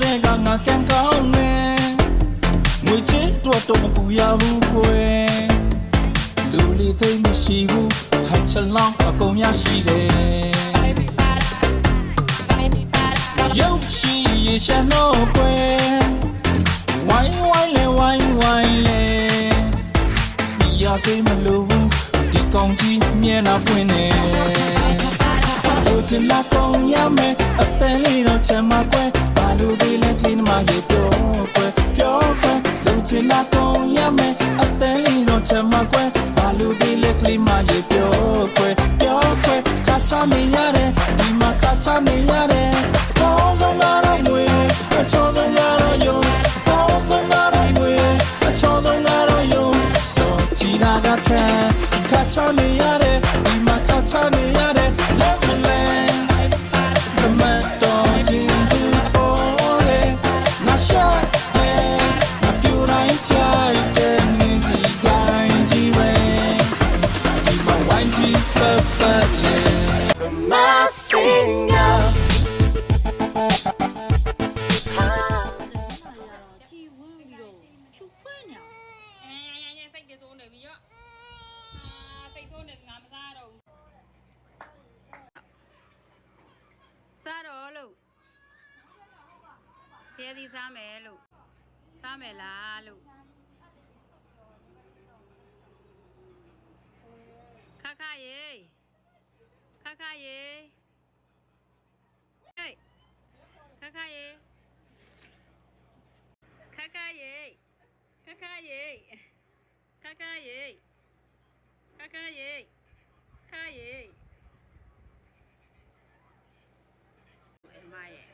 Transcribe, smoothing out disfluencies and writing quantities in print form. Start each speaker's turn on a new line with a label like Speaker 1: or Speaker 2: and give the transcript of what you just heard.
Speaker 1: တဲ့ကငါကန်ကောင်းနေငွေချစ်တော့တော့မပူရဘူးကွယ်လူလီသိမရှိဘူးဟတ်ချလောင်းအကုန်ရရှိတယ်ရုပ်ရှိရရှာတော့ကွယ်ဝိုင်းဝိုင်းလေဝိုင်းဝိုင်းလေဒီရစိမလို့ဘူးဒီကောင်ကြီးမျက်နှာပွင့်နေလိုချင်လာကုန်ရမယ်အသေးလေးတော့ချမ်းမကွယ်ဘာလို့ဒီလဲကလေးမရေပြောကွယ်ပြောကွယ်လိုချင်လာကုန်ရမယ်အသေးလေးတော့ချမ်းမကွယ်ဘာလို့ဒီလဲကလေးမရေပြောကွယ်ပြောကွယ်ခါချနေရတယ်ဒီမှာခါချနေရတယ်ဘောစံလာတော့ငွေအချောစံလာတော့ယုံဘောစံလာတော့ငွေအချောစံလာတော့ယုံစောချီနာကခဲခါချနေရတယ်ဒီမှာခါချနေရတယ်လက်မလဲကမတ်တော်ချင်းသူပေါ်လေငါရှာတယ်ငါပြူတိုင်းချိုက်တဲ့နေစီကိုင်းကြီးပဲဒီမှာဝိုင်းကြီးပတ်ပတ်လေ My singer
Speaker 2: စားတော့လို့ဖျဲသီးစားမယ်လို့စားမယ်လားလို့ခခရေခခရေဟေးခခရေခခရေခခရေခခရေခခရေခရေ妈耶！